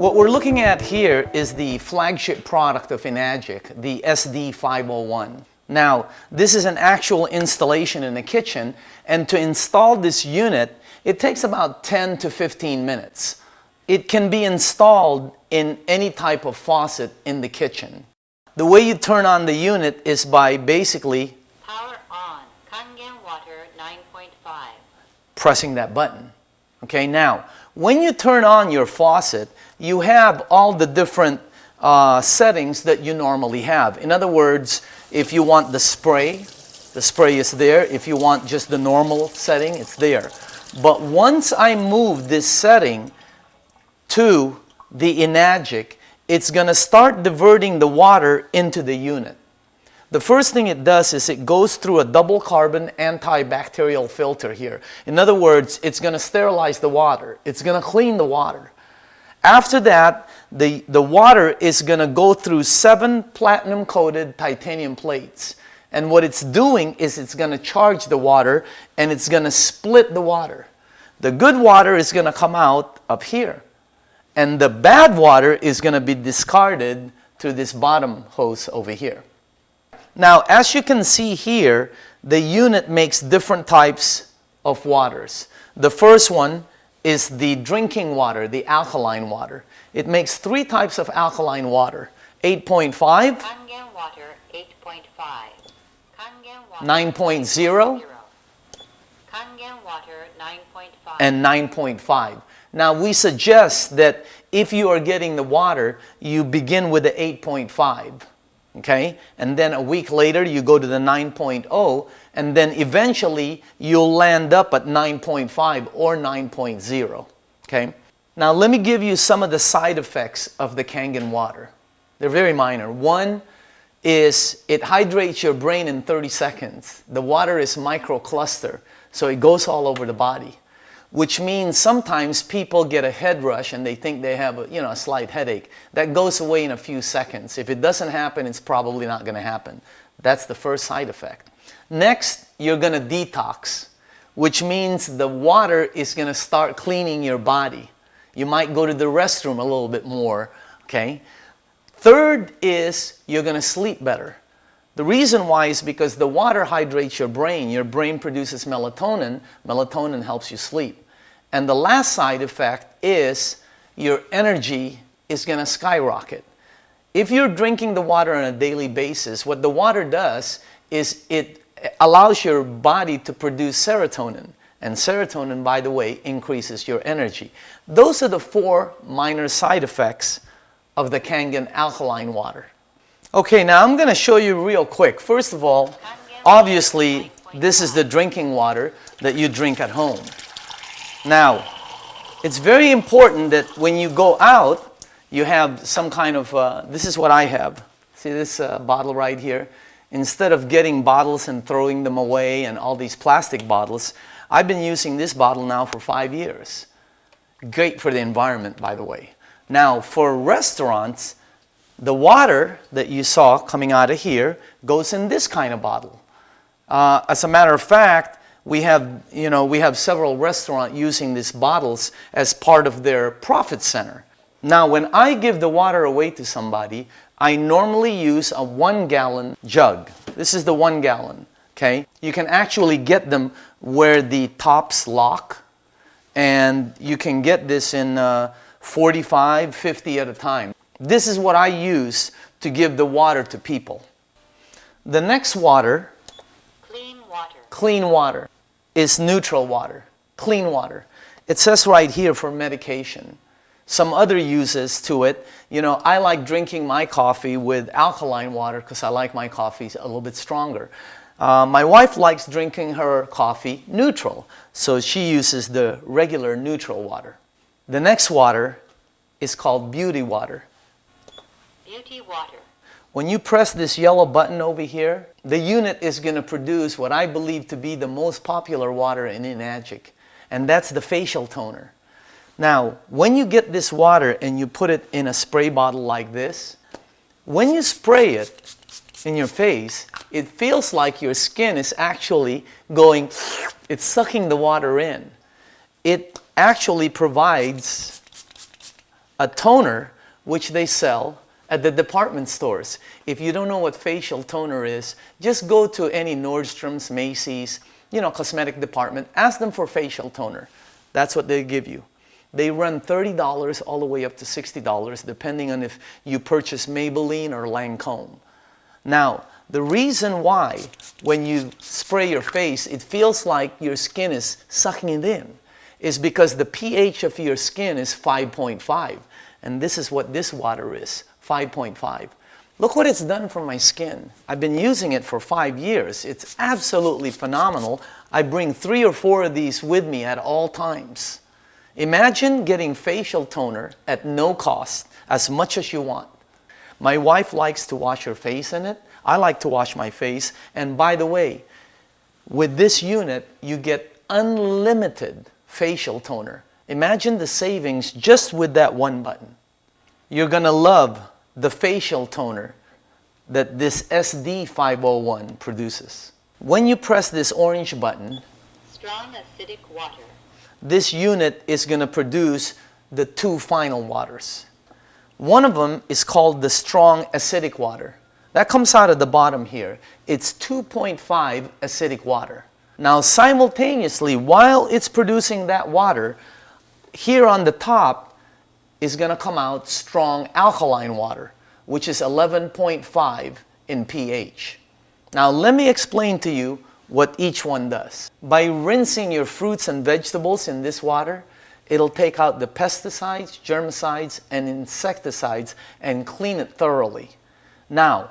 What we're looking at here is the flagship product of Enagic, the SD501. Now, this is an actual installation in the kitchen, and to install this unit, it takes about 10 to 15 minutes. It can be installed in any type of faucet in the kitchen. The way you turn on the unit is by basically power on, Kangen water 9.5. Pressing that button. Okay, now, when you turn on your faucet, you have all the different settings that you normally have. In other words, if you want the spray is there. If you want just the normal setting, it's there. But once I move this setting to the Enagic, it's going to start diverting the water into the unit. The first thing it does is it goes through a double carbon antibacterial filter here. In other words, it's going to sterilize the water. It's going to clean the water. After that, the water is going to go through 7 platinum-coated titanium plates. And what it's doing is it's going to charge the water and it's going to split the water. The good water is going to come out up here. And the bad water is going to be discarded through this bottom hose over here. Now, as you can see here, the unit makes different types of waters. The first one is the drinking water, the alkaline water. It makes 3 types of alkaline water: 8.5, Kangen water 8.5, Kangen water 9.0, Kangen water 9.5, and 9.5. Now, we suggest that if you are getting the water, you begin with the 8.5. Okay? And then a week later, you go to the 9.0, and then eventually you'll land up at 9.5 or 9.0. Okay? Now, let me give you some of the side effects of the Kangen water. They're very minor. One is it hydrates your brain in 30 seconds. The water is microcluster, so it goes all over the body, which means sometimes people get a head rush and they think they have a slight headache. That goes away in a few seconds. If it doesn't happen, it's probably not going to happen. That's the first side effect. Next, you're going to detox, which means the water is going to start cleaning your body. You might go to the restroom a little bit more, okay? Third is you're going to sleep better. The reason why is because the water hydrates your brain. Your brain produces melatonin. Melatonin helps you sleep. And the last side effect is your energy is going to skyrocket. If you're drinking the water on a daily basis, what the water does is it allows your body to produce serotonin. And serotonin, by the way, increases your energy. Those are the 4 minor side effects of the Kangen alkaline water. Okay, now I'm going to show you real quick. First of all, obviously, this is the drinking water that you drink at home. Now, it's very important that when you go out, you have some kind of, this is what I have. See this bottle right here? Instead of getting bottles and throwing them away and all these plastic bottles, I've been using this bottle now for 5 years. Great for the environment, by the way. Now, for restaurants, the water that you saw coming out of here goes in this kind of bottle. As a matter of fact, we have several restaurants using these bottles as part of their profit center. Now, when I give the water away to somebody, I normally use a 1-gallon jug. This is the 1 gallon, okay? You can actually get them where the tops lock, and you can get this in 45, 50 at a time. This is what I use to give the water to people. The next water, clean water, is neutral water, clean water. It says right here for medication. Some other uses to it, I like drinking my coffee with alkaline water because I like my coffee a little bit stronger. My wife likes drinking her coffee neutral, so she uses the regular neutral water. The next water is called beauty water. Beauty water. When you press this yellow button over here, the unit is going to produce what I believe to be the most popular water in Enagic, and that's the facial toner. Now, when you get this water and you put it in a spray bottle like this, when you spray it in your face, it feels like your skin is actually going, it's sucking the water in. It actually provides a toner which they sell at the department stores. If you don't know what facial toner is, just go to any Nordstrom's, Macy's, cosmetic department. Ask them for facial toner. That's what they give you. They run $30 all the way up to $60, depending on if you purchase Maybelline or Lancome. Now, the reason why when you spray your face, it feels like your skin is sucking it in is because the pH of your skin is 5.5. And this is what this water is, 5.5. Look what it's done for my skin. I've been using it for 5 years. It's absolutely phenomenal. I bring 3 or 4 of these with me at all times. Imagine getting facial toner at no cost, as much as you want. My wife likes to wash her face in it. I like to wash my face. And by the way, with this unit, you get unlimited facial toner. Imagine the savings just with that one button. You're going to love the facial toner that this SD501 produces. When you press this orange button, Strong acidic water. this unit is going to produce the 2 final waters. One of them is called the strong acidic water. That comes out of the bottom here. It's 2.5 acidic water. Now simultaneously, while it's producing that water, here on the top is going to come out strong alkaline water, which is 11.5 in pH. Now let me explain to you what each one does. By rinsing your fruits and vegetables in this water, it'll take out the pesticides, germicides, and insecticides and clean it thoroughly. Now,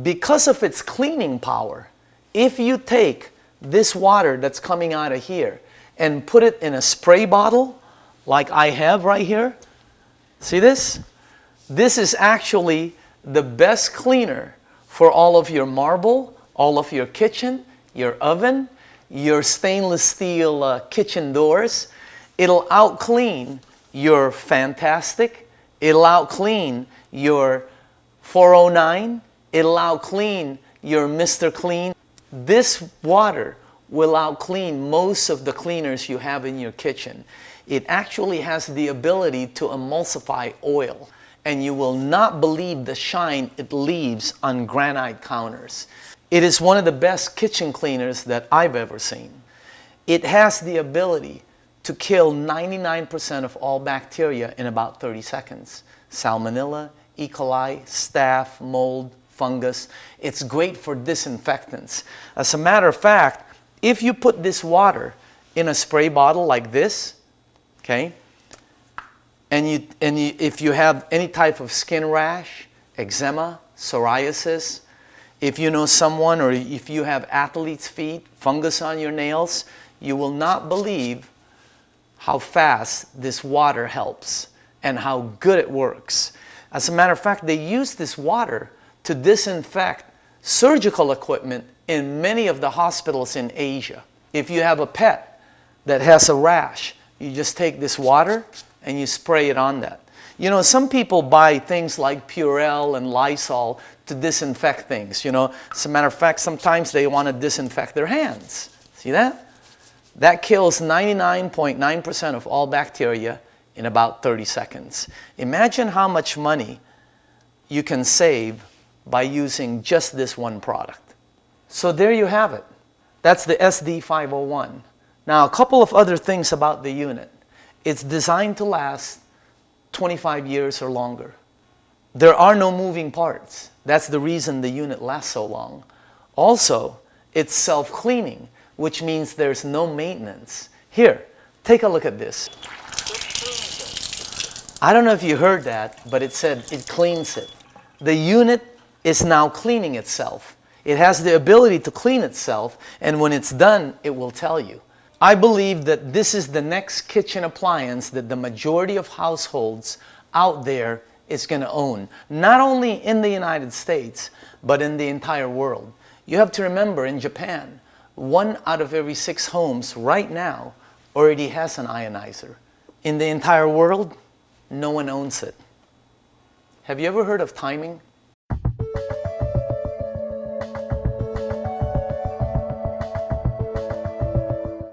because of its cleaning power, if you take this water that's coming out of here and put it in a spray bottle, like I have right here, see this? This is actually the best cleaner for all of your marble, all of your kitchen, your oven, your stainless steel kitchen doors. It'll out-clean your Fantastic. It'll out-clean your 409. It'll out-clean your Mr. Clean. This water will out-clean most of the cleaners you have in your kitchen. It actually has the ability to emulsify oil, and you will not believe the shine it leaves on granite counters. It is one of the best kitchen cleaners that I've ever seen. It has the ability to kill 99% of all bacteria in about 30 seconds. Salmonella, E. coli, staph, mold, fungus. It's great for disinfectants. As a matter of fact, if you put this water in a spray bottle like this, okay, and if you have any type of skin rash, eczema, psoriasis, if you know someone or if you have athlete's feet, fungus on your nails, you will not believe how fast this water helps and how good it works. As a matter of fact, they use this water to disinfect surgical equipment in many of the hospitals in Asia. If you have a pet that has a rash, you just take this water and you spray it on that. You know, some people buy things like Purell and Lysol to disinfect things. You know, as a matter of fact, sometimes they want to disinfect their hands. See that? That kills 99.9% of all bacteria in about 30 seconds. Imagine how much money you can save by using just this one product. So there you have it. That's the SD501. Now, a couple of other things about the unit. It's designed to last 25 years or longer. There are no moving parts. That's the reason the unit lasts so long. Also, it's self-cleaning, which means there's no maintenance. Here, take a look at this. I don't know if you heard that, but it said it cleans it. The unit is now cleaning itself. It has the ability to clean itself, and when it's done, it will tell you. I believe that this is the next kitchen appliance that the majority of households out there is going to own. Not only in the United States, but in the entire world. You have to remember, in Japan, 1 out of every 6 homes right now already has an ionizer. In the entire world, no one owns it. Have you ever heard of timing?